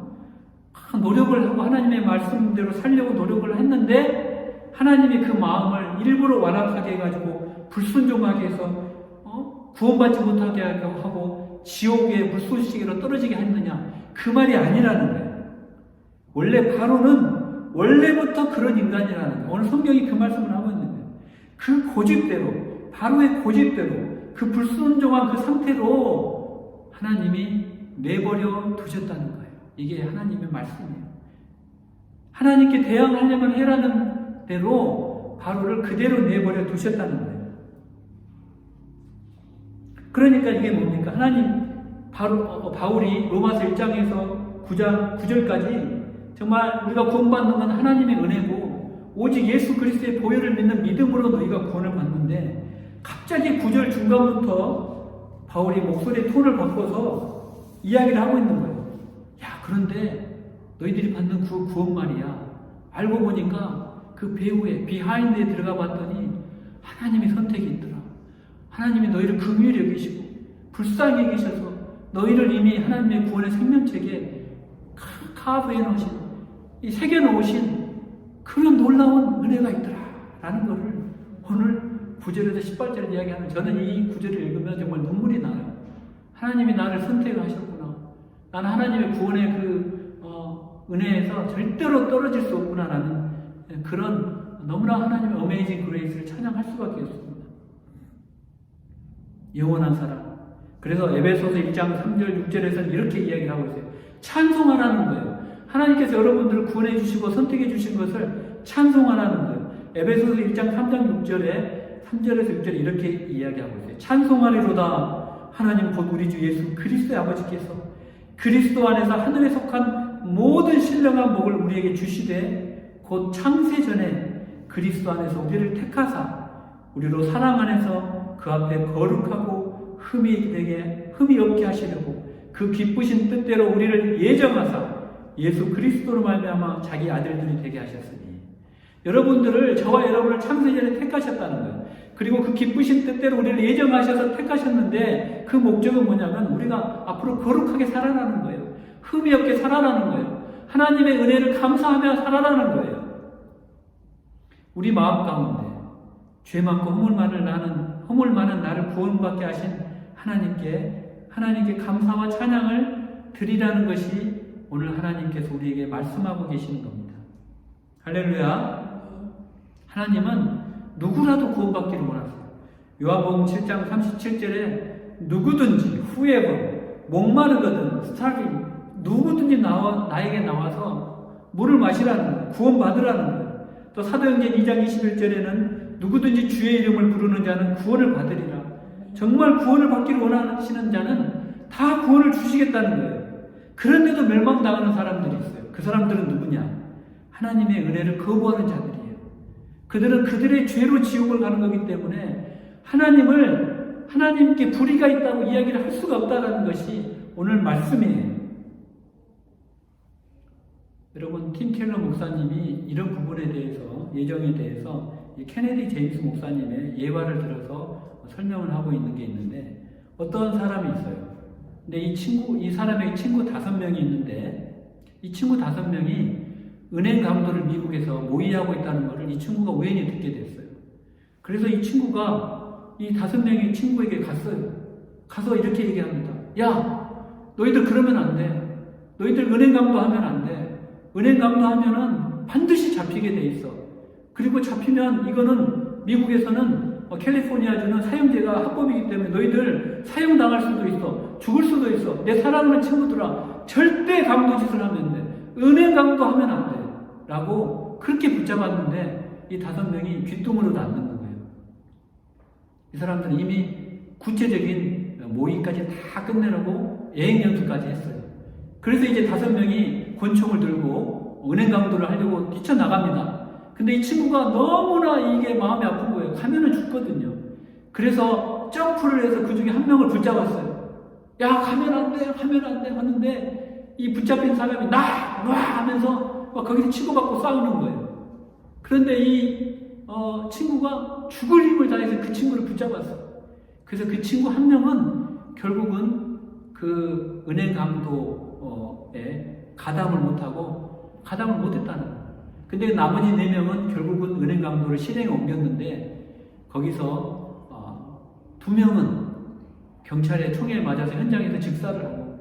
[SPEAKER 1] 노력을 하고 하나님의 말씀대로 살려고 노력을 했는데 하나님이 그 마음을 일부러 완악하게 해가지고 불순종하게 해서 구원받지 못하게 하고 지옥의 불쏘시개로 떨어지게 했느냐? 그 말이 아니라는 거예요. 원래 바로는 원래부터 그런 인간이라는 거예요. 오늘 성경이 그 말씀을 하고 있는 거예요. 그 고집대로, 바로의 고집대로, 그 불순종한 그 상태로 하나님이 내버려 두셨다는 거예요. 이게 하나님의 말씀이에요. 하나님께 대항하려면 해라는 대로 바로를 그대로 내버려 두셨다는 거예요. 그러니까 이게 뭡니까? 바울이 로마서 1장에서 9장 9절까지 정말 우리가 구원받는 건 하나님의 은혜고 오직 예수 그리스도의 보혈을 믿는 믿음으로 너희가 구원을 받는데 갑자기 9절 중간부터 바울이 목소리의 톤을 바꿔서 이야기를 하고 있는 거예요. 야, 그런데 너희들이 받는 그 구원 말이야. 알고 보니까 그 배후에 비하인드에 들어가 봤더니 하나님의 선택이 있더라. 하나님이 너희를 긍휼히 여기시고 불쌍히 여기셔서 너희를 이미 하나님의 구원의 생명책에 카브해 놓으신, 이 새겨 놓으신 그런 놀라운 은혜가 있더라 라는 것을 오늘 9절에서 18절을 이야기하면 저는 이 구절을 읽으면 정말 눈물이 나요. 하나님이 나를 선택하셨구나. 나는 하나님의 구원의 은혜에서 절대로 떨어질 수 없구나라는 그런 너무나 하나님의 어메이징 그레이스를 찬양할 수밖에 없습니다. 영원한 사랑. 그래서 에베소서 1장 3절 6절에서는 이렇게 이야기를 하고 있어요. 찬송하라는 거예요. 하나님께서 여러분들을 구원해 주시고 선택해 주신 것을 찬송하라는 거예요. 에베소서 1장 3장 6절에 3절에서 6절에 이렇게 이야기하고 있어요. 찬송하리로다. 하나님 곧 우리 주 예수 그리스도의 아버지께서 그리스도 안에서 하늘에 속한 모든 신령한 복을 우리에게 주시되 곧 창세 전에 그리스도 안에서 우리를 택하사 우리로 사랑 안에서 그 앞에 거룩하고 흠이 없게 하시려고 그 기쁘신 뜻대로 우리를 예정하사 예수 그리스도로 말미암아 자기 아들들이 되게 하셨으니 여러분들을 저와 여러분을 창세 전에 택하셨다는 거예요. 그리고 그 기쁘신 뜻대로 우리를 예정하셔서 택하셨는데 그 목적은 뭐냐면 우리가 앞으로 거룩하게 살아가는 거예요. 흠이 없게 살아가는 거예요. 하나님의 은혜를 감사하며 살아가는 거예요. 우리 마음 가운데 죄 많고 허물 많은 나를 구원받게 하신 하나님께 감사와 찬양을 드리라는 것이 오늘 하나님께서 우리에게 말씀하고 계시는 겁니다. 할렐루야. 하나님은 누구라도 구원받기를 원하세요. 요한복음 7장 37절에 누구든지 후에버 목마르거든 스타긴 누구든지 나에게 나와서 물을 마시라는 거예요. 구원받으라는 거예요. 또 사도행전 2장 21절에는 누구든지 주의 이름을 부르는 자는 구원을 받으리라. 정말 구원을 받기를 원하시는 자는 다 구원을 주시겠다는 거예요. 그런데도 멸망당하는 사람들이 있어요. 그 사람들은 누구냐? 하나님의 은혜를 거부하는 자들이에요. 그들은 그들의 죄로 지옥을 가는 거기 때문에 하나님께 불의가 있다고 이야기를 할 수가 없다는 것이 오늘 말씀이에요. 여러분, 팀 켈러 목사님이 이런 부분에 대해서, 예정에 대해서 케네디 제임스 목사님의 예화를 들어서 설명을 하고 있는 게 있는데, 어떤 사람이 있어요. 근데 이 사람의 친구 5명이 있는데, 이 친구 5명이 은행 강도를 미국에서 모의하고 있다는 것을 이 친구가 우연히 듣게 됐어요. 그래서 이 친구가 이 5명의 친구에게 갔어요. 가서 이렇게 얘기합니다. 야, 너희들 그러면 안 돼. 너희들 은행 강도하면 안 돼. 은행 강도하면은 반드시 잡히게 돼 있어. 그리고 잡히면 이거는 미국에서는 캘리포니아주는 사형제가 합법이기 때문에 너희들 사형당할 수도 있어. 죽을 수도 있어. 내 사랑하는 친구들아, 절대 강도짓을 하면 안 돼. 은행 강도하면 안 돼. 라고 그렇게 붙잡았는데 이 5명이 귓등으로 닿는 거예요. 이 사람들은 이미 구체적인 모의까지 다 끝내려고 예행 연수까지 했어요. 그래서 이제 5명이 권총을 들고 은행 강도를 하려고 뛰쳐나갑니다. 근데 이 친구가 너무나 이게 마음이 아픈 거예요. 가면은 죽거든요. 그래서 점프를 해서 그 중에 한 명을 붙잡았어요. 야, 가면 안 돼, 가면 안 돼 하는데 이 붙잡힌 사람이 놔 하면서 막 거기서 치고받고 싸우는 거예요. 그런데 이 친구가 죽을 힘을 다해서 그 친구를 붙잡았어요. 그래서 그 친구 한 명은 결국은 그 은행 강도에 가담을 못했다는 거예요. 근데 나머지 4명은 결국은 은행 강도를 실행에 옮겼는데 거기서 2명은 경찰의 총에 맞아서 현장에서 즉사를 하고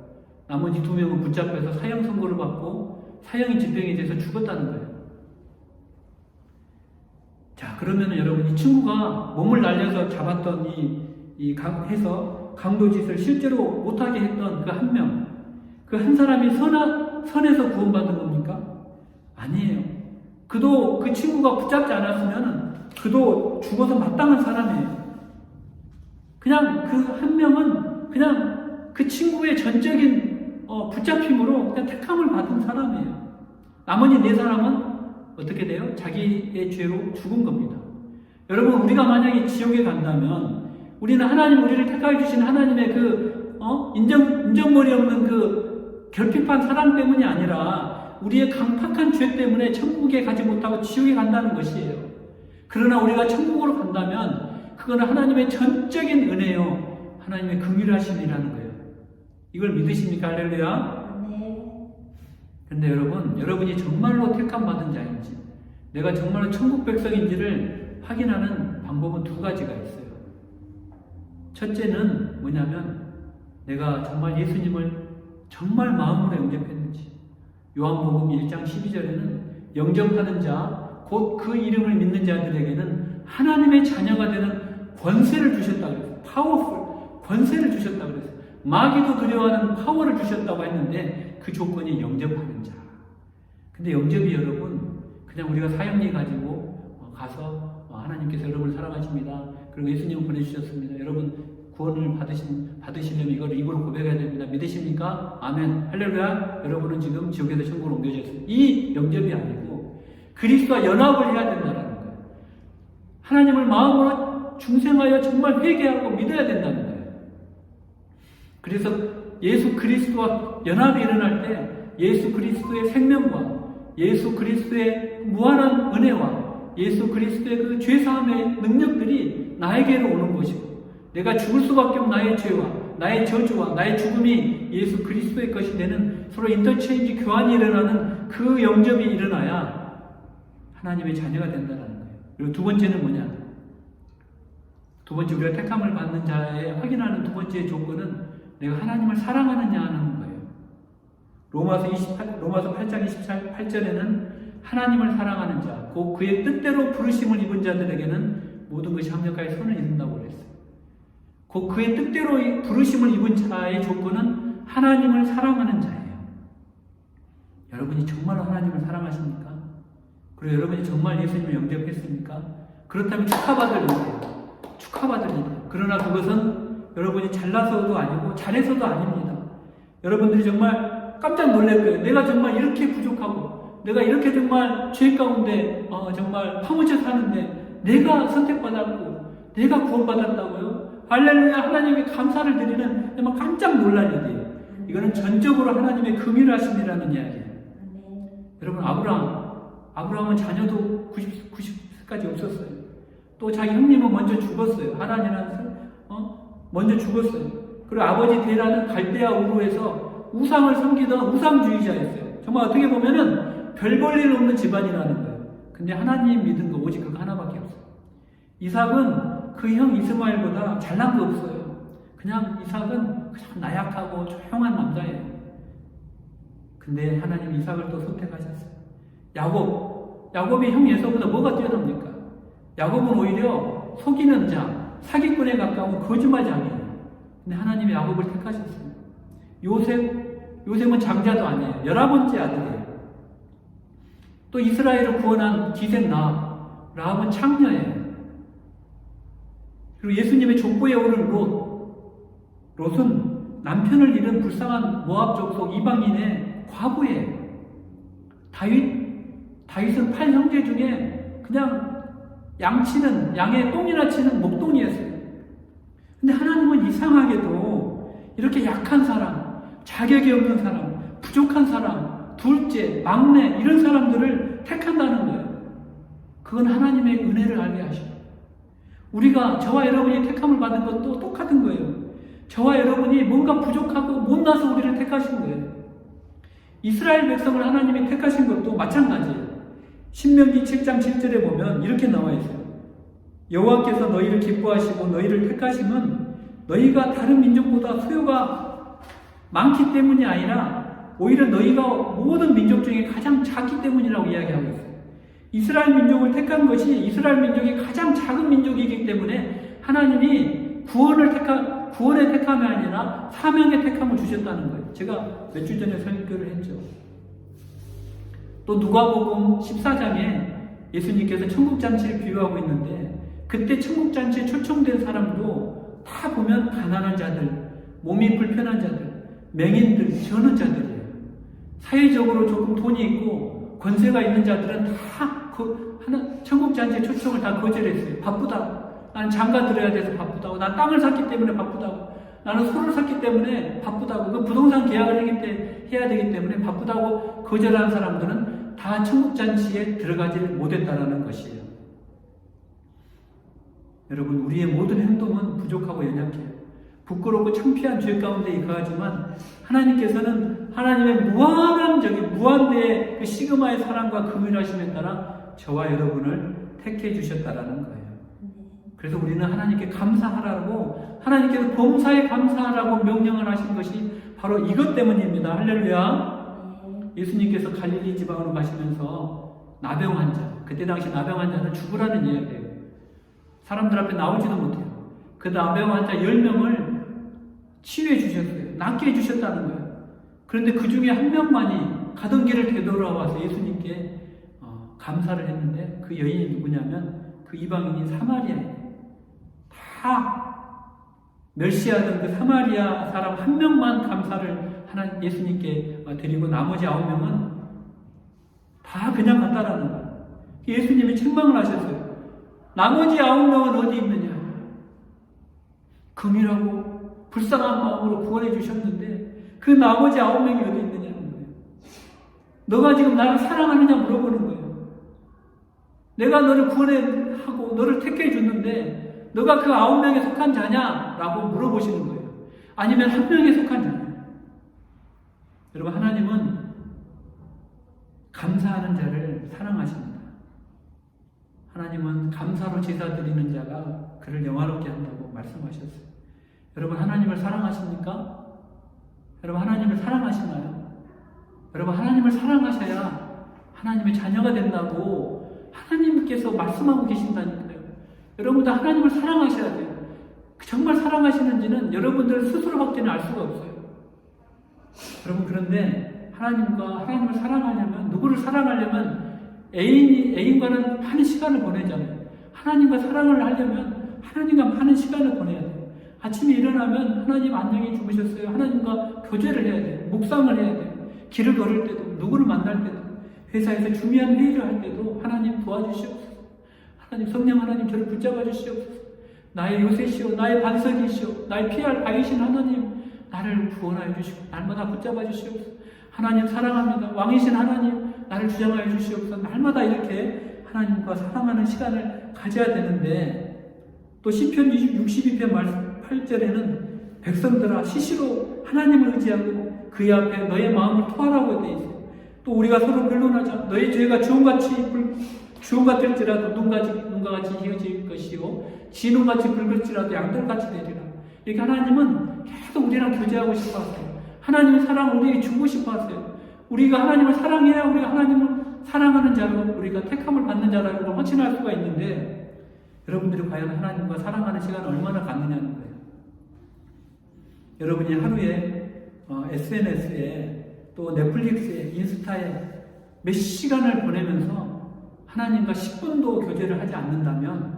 [SPEAKER 1] 나머지 2명은 붙잡혀서 사형 선고를 받고 사형이 집행이 돼서 죽었다는 거예요. 자, 그러면 여러분 이 친구가 몸을 날려서 잡았던 해서 강도짓을 실제로 못하게 했던 그 한 명, 그 한 사람이 선에서 구원받은 겁니까? 아니에요. 그도 그 친구가 붙잡지 않았으면 그도 죽어서 마땅한 사람이에요. 그냥 그 한 명은 그냥 그 친구의 전적인 붙잡힘으로 그냥 택함을 받은 사람이에요. 나머지 4사람은 어떻게 돼요? 자기의 죄로 죽은 겁니다. 여러분, 우리가 만약에 지옥에 간다면 우리는 우리를 택하여 주신 하나님의 인정머리 없는 그 결핍한 사랑 때문이 아니라 우리의 강팍한 죄 때문에 천국에 가지 못하고 지옥에 간다는 것이에요. 그러나 우리가 천국으로 간다면 그거는 하나님의 전적인 은혜요, 하나님의 긍휼하심이라는 거예요. 이걸 믿으십니까? 할렐루야. 그런데 여러분이 정말로 택함 받은 자인지, 내가 정말로 천국 백성인지를 확인하는 방법은 두 가지가 있어요. 첫째는 뭐냐면 내가 정말 예수님을 정말 마음으로 영접했는지. 요한복음 1장 12절에는 영접하는 자, 곧 그 이름을 믿는 자들에게는 하나님의 자녀가 되는 권세를 주셨다고 그랬어요. 파워풀, 권세를 주셨다고 그랬어요. 마귀도 두려워하는 파워를 주셨다고 했는데 그 조건이 영접하는 자. 근데 영접이 여러분 그냥 우리가 사형리 가지고 가서 하나님께서 여러분을 사랑하십니다. 그리고 예수님을 보내주셨습니다. 여러분 구원을 받으시려면 이걸 입으로 고백해야 됩니다. 믿으십니까? 아멘. 할렐루야. 여러분은 지금 지옥에서 천국으로 옮겨졌습니다. 이 영접이 아니고 그리스도와 연합을 해야 된다는 거예요. 하나님을 마음으로 중생하여 정말 회개하고 믿어야 된다는 거예요. 그래서 예수 그리스도와 연합이 일어날 때 예수 그리스도의 생명과 예수 그리스도의 무한한 은혜와 예수 그리스도의 그 죄사함의 능력들이 나에게로 오는 것이고, 내가 죽을 수밖에 없는 나의 죄와 나의 저주와 나의 죽음이 예수 그리스도의 것이 되는 서로 인터체인지 교환이 일어나는 그 영접이 일어나야 하나님의 자녀가 된다는 거예요. 그리고 두 번째는 뭐냐? 두 번째, 우리가 택함을 받는 자의 확인하는 두 번째 조건은 내가 하나님을 사랑하느냐 하는 거예요. 로마서 8장 28절에는 하나님을 사랑하는 자, 곧 그의 뜻대로 부르심을 입은 자들에게는 모든 것이 합력하여 선을 이룬다고 그랬어요. 곧 그의 뜻대로 부르심을 입은 자의 조건은 하나님을 사랑하는 자예요. 여러분이 정말로 하나님을 사랑하십니까? 그리고 여러분이 정말 예수님을 영접했습니까? 그렇다면 축하받을 일이에요. 축하받을 일이에요. 그러나 그것은 여러분이 잘나서도 아니고 잘해서도 아닙니다. 여러분들이 정말 깜짝 놀랄 거예요. 내가 정말 이렇게 부족하고 내가 이렇게 정말 죄 가운데 정말 파묻혀 사는데 내가 선택받았고 내가 구원받았다고요? 할렐루야. 하나님께 감사를 드리는 정말 깜짝 놀랄 일이에요. 이거는 전적으로 하나님의 긍휼하심이라는 이야기예요. 여러분, 아브라함은 자녀도 90까지 없었어요. 또 자기 형님은 먼저 죽었어요. 하란이라는 먼저 죽었어요. 그리고 아버지 데라는 갈대아 우르에서 우상을 섬기던 우상주의자였어요. 정말 어떻게 보면은 별 볼 일 없는 집안이라는 거예요. 근데 하나님 믿은 거 오직 그거 하나밖에 없어요. 이삭은 그 형 이스마엘보다 잘난 거 없어요. 그냥 이삭은 그냥 나약하고 조용한 남자예요. 근데 하나님 이삭을 또 선택하셨어요. 야곱이 형 에서보다 뭐가 뛰어납니까? 야곱은 오히려 속이는 자, 사기꾼에 가까운 거짓말장이에요. 근데 하나님이 야곱을 택하셨어요. 요셉은 장자도 아니에요. 11번째 아들이에요. 또 이스라엘을 구원한 기생 라합은 창녀예요. 그리고 예수님의 족보에 오른 롯은 남편을 잃은 불쌍한 모압 족속 이방인의 과부예요. 다윗은 8형제 중에 그냥 양의 똥이나 치는 목동이었어요. 근데 하나님은 이상하게도 이렇게 약한 사람, 자격이 없는 사람, 부족한 사람, 둘째, 막내 이런 사람들을 택한다는 거예요. 그건 하나님의 은혜를 알게 하시고, 우리가 저와 여러분이 택함을 받은 것도 똑같은 거예요. 저와 여러분이 뭔가 부족하고 못나서 우리를 택하신 거예요. 이스라엘 백성을 하나님이 택하신 것도 마찬가지예요. 신명기 7장 7절에 보면 이렇게 나와 있어요. 여호와께서 너희를 기뻐하시고 너희를 택하심은 너희가 다른 민족보다 수요가 많기 때문이 아니라 오히려 너희가 모든 민족 중에 가장 작기 때문이라고 이야기하고 있어요. 이스라엘 민족을 택한 것이 이스라엘 민족이 가장 작은 민족이기 때문에 하나님이 구원의 택함이 아니라 사명의 택함을 주셨다는 거예요. 제가 몇 주 전에 설교를 했죠. 또 누가복음 14장에 예수님께서 천국잔치를 비유하고 있는데, 그때 천국잔치에 초청된 사람도 다 보면 가난한 자들, 몸이 불편한 자들, 맹인들, 저는 자들이에요. 사회적으로 조금 돈이 있고 권세가 있는 자들은 다 천국잔치 초청을 다 거절했어요. 바쁘다. 난 장가 들어야 돼서 바쁘다고. 난 땅을 샀기 때문에 바쁘다고. 나는 소를 샀기 때문에 바쁘다고, 그 부동산 계약을 해야 되기 때문에 바쁘다고 거절하는 사람들은 다 천국잔치에 들어가지 못했다는 것이에요. 여러분, 우리의 모든 행동은 부족하고 연약해요. 부끄럽고 창피한 죄 가운데 익어가지만 하나님께서는 하나님의 무한대의 그 시그마의 사랑과 긍휼하심에 따라 저와 여러분을 택해 주셨다라는 거예요. 그래서 우리는 하나님께 감사하라고, 하나님께서 범사에 감사하라고 명령을 하신 것이 바로 이것 때문입니다. 할렐루야. 예수님께서 갈릴리 지방으로 가시면서 나병 환자, 그때 당시 나병 환자는 죽으라는 이야기예요. 사람들 앞에 나오지도 못해요. 그 나병 환자 10명을 치유해 주셨어요. 낫게 해 주셨다는 거예요. 그런데 그 중에 한 명만이 가던 길을 되돌아와서 예수님께 감사를 했는데, 그 여인이 누구냐면 그 이방인이 사마리아예요. 다 멸시하던 그 사마리아 사람 한 명만 감사를 예수님께 드리고 나머지 9명은 다 그냥 갔다라는 거예요. 예수님이 책망을 하셨어요. 나머지 9명은 어디 있느냐? 긍휼하고 불쌍한 마음으로 구원해 주셨는데 그 나머지 9명이 어디 있느냐는 거예요. 너가 지금 나를 사랑하느냐 물어보는 거예요. 내가 너를 구원하고 너를 택해 줬는데 너가 그 9명에 속한 자냐? 라고 물어보시는 거예요. 아니면 한 명에 속한 자냐? 여러분, 하나님은 감사하는 자를 사랑하십니다. 하나님은 감사로 제사 드리는 자가 그를 영화롭게 한다고 말씀하셨어요. 여러분, 하나님을 사랑하십니까? 여러분, 하나님을 사랑하시나요? 여러분, 하나님을 사랑하셔야 하나님의 자녀가 된다고 하나님께서 말씀하고 계신다니까요. 여러분도 하나님을 사랑하셔야 돼요. 정말 사랑하시는지는 여러분들 스스로밖에는 알 수가 없어요. 여러분, 그런데 하나님을 사랑하려면, 누구를 사랑하려면 애인과는 많은 시간을 보내잖아요. 하나님과 사랑을 하려면 하나님과 많은 시간을 보내야 돼요. 아침에 일어나면 하나님 안녕히 주무셨어요. 하나님과 교제를 해야 돼요. 묵상을 해야 돼요. 길을 걸을 때도, 누구를 만날 때도, 회사에서 중요한 회의를 할 때도 하나님 도와주시옵소서. 하나님, 성령 하나님 저를 붙잡아 주시옵소서. 나의 요새시오, 나의 반석이시오, 나의 피할 바위신 하나님, 나를 구원하여 주시고 날마다 붙잡아 주시옵소서. 하나님 사랑합니다. 왕이신 하나님, 나를 주장하여 주시옵소서. 날마다 이렇게 하나님과 사랑하는 시간을 가져야 되는데, 또 시편 62편 8절에는 백성들아 시시로 하나님을 의지하고 그의 앞에 너의 마음을 토하라고 되어 있어요. 또 우리가 서로 변론하자. 너의 죄가 주홍 같을지라도 눈과 같이 희어질 것이요 진홍같이 붉을지라도 양털같이 되리라. 이렇게 하나님은 계속 우리랑 교제하고 싶어 하세요. 하나님의 사랑을 우리에게 주고 싶어 하세요. 우리가 하나님을 사랑해야 우리가 하나님을 사랑하는 자로, 우리가 택함을 받는 자라고 확신할 수가 있는데, 여러분들이 과연 하나님과 사랑하는 시간을 얼마나 갖느냐는 거예요. 여러분이 하루에 SNS에 또 넷플릭스에 인스타에 몇 시간을 보내면서 하나님과 10분도 교제를 하지 않는다면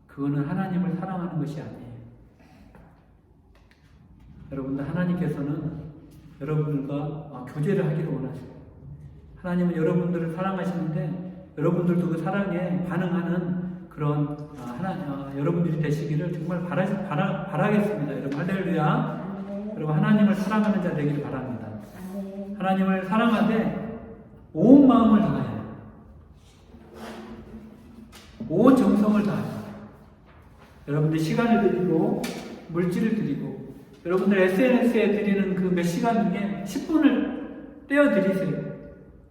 [SPEAKER 1] 그거는 하나님을 사랑하는 것이 아니에요. 여러분들, 하나님께서는 여러분들과 교제를 하기를 원하시고, 하나님은 여러분들을 사랑하시는데 여러분들도 그 사랑에 반응하는 그런 여러분들이 되시기를 정말 바라겠습니다. 여러분, 할렐루야. 여러분, 하나님을 사랑하는 자 되기를 바랍니다. 하나님을 사랑하되 온 마음을 다해요. 온 정성을 다해요. 여러분들 시간을 드리고 물질을 드리고, 여러분들 SNS에 드리는 그 몇 시간 중에 10분을 떼어 드리세요.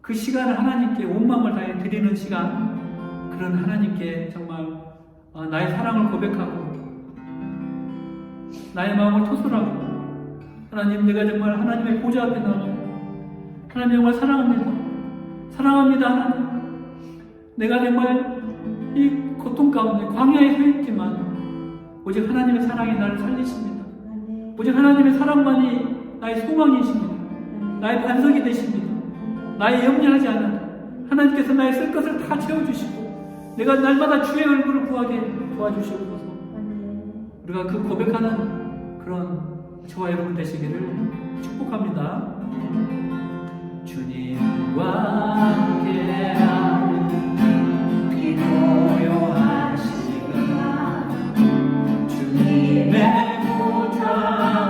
[SPEAKER 1] 그 시간을 하나님께 온 마음을 다해 드리는 시간, 그런 하나님께 정말 나의 사랑을 고백하고 나의 마음을 토설하고, 하나님, 내가 정말 하나님의 보좌 앞에 나가고 하나님 정말 사랑합니다 하나님. 내가 정말 이 고통 가운데 광야에 서 있지만 오직 하나님의 사랑이 나를 살리십니다. 오직 하나님의 사랑만이 나의 소망이십니다. 나의 반석이 되십니다. 나의 염려하지 않은 하나님께서 나의 쓸 것을 다 채워주시고 내가 날마다 주의 얼굴을 구하게 도와주시옵소서. 우리가 그 고백하는 그런 저와 여러분 되시기를 축복합니다. 주님과 함께하는 고요한 시간, 주님의 보좌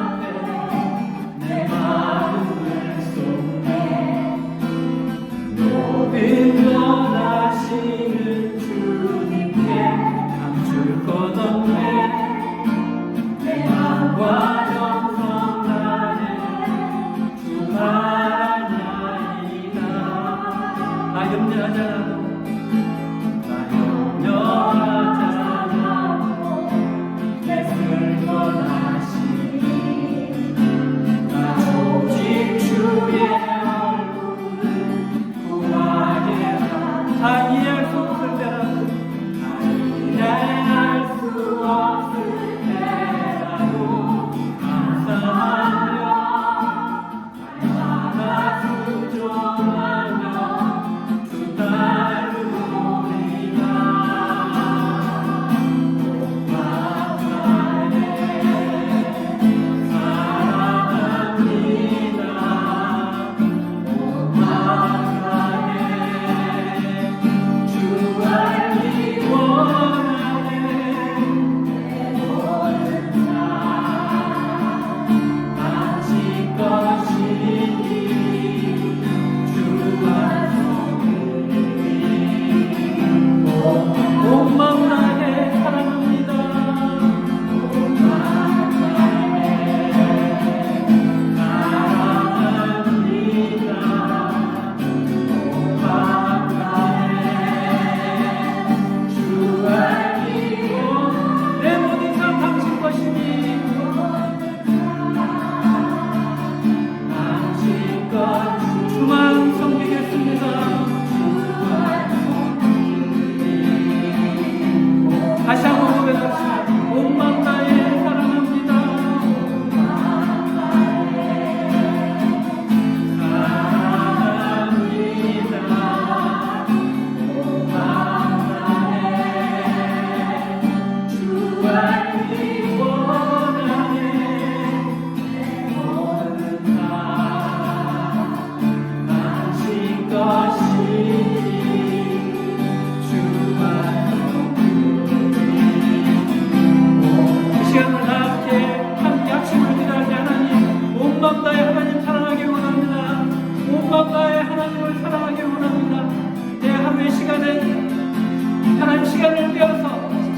[SPEAKER 1] 하나님 시간을 내어서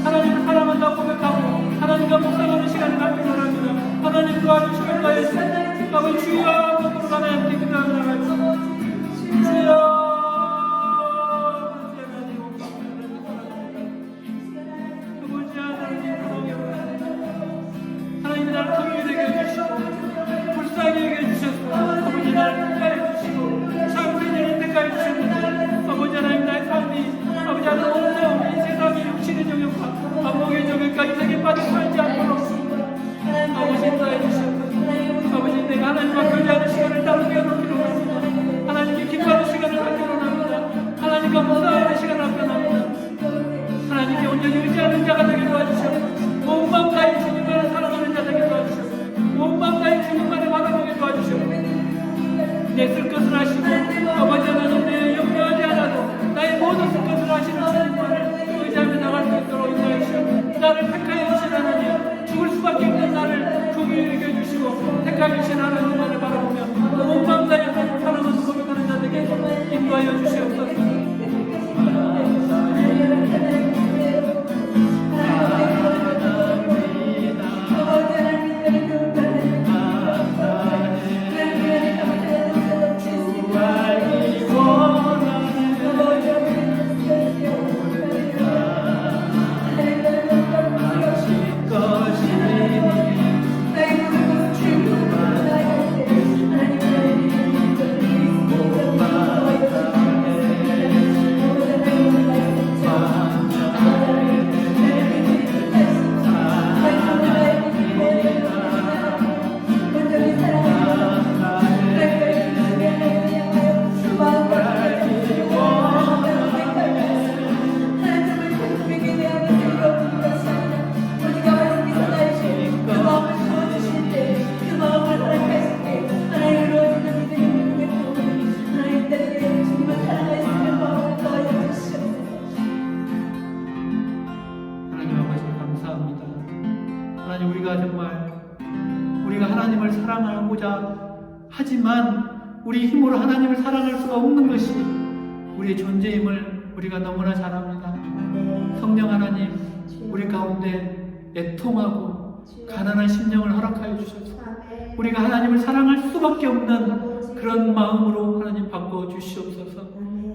[SPEAKER 1] 하나님을 사랑한다고 고백하고 하나님과 묵상하는 시간을 갖기를 원합니다. 하나님 도와주시길 바라겠습니다. 아버지 주여 거꾸로 하나님께 기도합니다. 주여 하나님 나를 긍휼히 여겨주시고 불쌍히 여겨주셔서 아버지 나를 택하여 주시고 참으리를 택하여 주셨는데 아버지 하나님 나의 삶이 아버지 하나님 온통 이 세상의 육신의 정욕과 안목의 정욕과 이생에 빠져 살지 않도록 아버지 인도해 주시옵소서. 아버지 내가 하나님과 교제하는 시간을 따로 빼놓기로 합니다. 하나님께 기도하는 시간을 갖기로 합니다. 하나님과 묵상하는 시간을 갖기로 합니다. 하나님께 온전히 의지하는 자가 되게 도와주시옵소서. 온 마음 다해 주님만을 사랑하는 자 되게 도와주시옵소서. 온 마음 다해 주님만을 바라보게 도와주시옵소서. 내 쓸 것을 하시고 아버지 하나님 내 염려하지 않아도 나의 모든 쓸 것을 하시는 주님만을 의지하며 나갈 수 있도록 인도해 주시옵소서. 나를 택하여 주신 하나님 죽을 수밖에 없는 나를 긍휼히 여겨주시고 택하여 주신 하나님만을 바라보며 온 마음 다해 하나님을 사랑하는 고백하는 자 되게 인도하여 주시옵소서. 우리가 하나님을 사랑하고자 하지만 우리 힘으로 하나님을 사랑할 수가 없는 것이 우리의 존재임을 우리가 너무나 잘 압니다. 성령 하나님 우리 가운데 애통하고 가난한 심령을 허락하여 주셔서 우리가 하나님을 사랑할 수밖에 없는 그런 마음으로 하나님 바꿔 주시옵소서.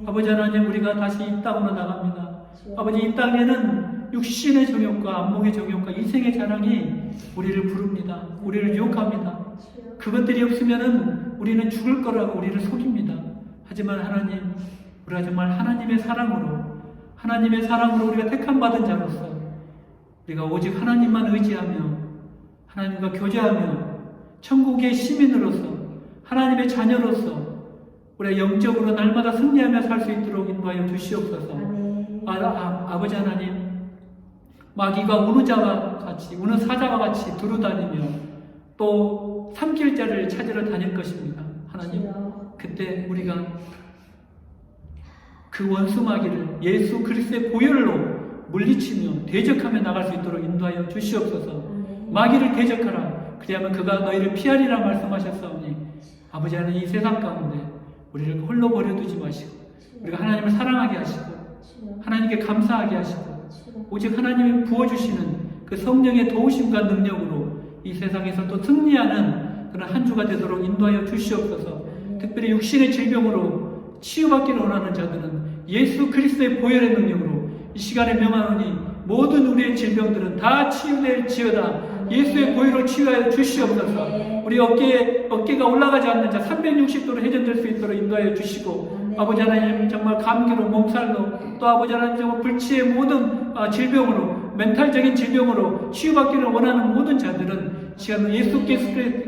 [SPEAKER 1] 아버지 하나님 우리가 다시 이 땅으로 나갑니다. 아버지 이 땅에는 육신의 정욕과 안목의 정욕과 이생의 자랑이 우리를 부릅니다. 우리를 유혹합니다. 그것들이 없으면은 우리는 죽을 거라고 우리를 속입니다. 하지만 하나님, 우리가 정말 하나님의 사랑으로 우리가 택함 받은 자로서 우리가 오직 하나님만 의지하며 하나님과 교제하며 천국의 시민으로서 하나님의 자녀로서 우리가 영적으로 날마다 승리하며 살 수 있도록 인도하여 주시옵소서. 아버지 하나님, 마귀가 우는 자와 같이, 우는 사자와 같이 두루다니며 또 삼킬 자를 찾으러 다닐 것입니다. 하나님, 그때 우리가 그 원수 마귀를 예수 그리스도의 보혈로 물리치며 대적하며 나갈 수 있도록 인도하여 주시옵소서. 마귀를 대적하라. 그리하면 그가 너희를 피하리라 말씀하셨사오니 아버지 하나님, 이 세상 가운데 우리를 홀로 버려두지 마시고 우리가 하나님을 사랑하게 하시고 하나님께 감사하게 하시고 오직 하나님이 부어주시는 그 성령의 도우심과 능력으로 이 세상에서 또 승리하는 그런 한 주가 되도록 인도하여 주시옵소서. 특별히 육신의 질병으로 치유받기를 원하는 자들은 예수 그리스도의 보혈의 능력으로 이 시간에 명하노니 모든 우리의 질병들은 다 치유될지어다. 예수의 보혈로 치유하여 주시옵소서. 우리 어깨가 올라가지 않는 자 360도로 회전될 수 있도록 인도하여 주시고 아버지 하나님, 정말 감기로 몸살로 또 아버지 하나님 정말 불치의 모든 질병으로 멘탈적인 질병으로 치유받기를 원하는 모든 자들은 시간 예수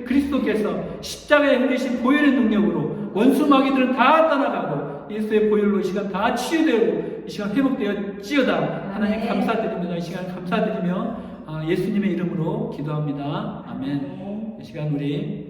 [SPEAKER 1] 그리스도께서 십자가에 흘리신 보혈의 능력으로 원수 마귀들은 다 떠나가고 예수의 보혈로 이 시간 다 치유되고 이 시간 회복되었지어다. 하나님 감사드립니다. 이 시간 감사드리며 예수님의 이름으로 기도합니다. 아멘. 이 시간 우리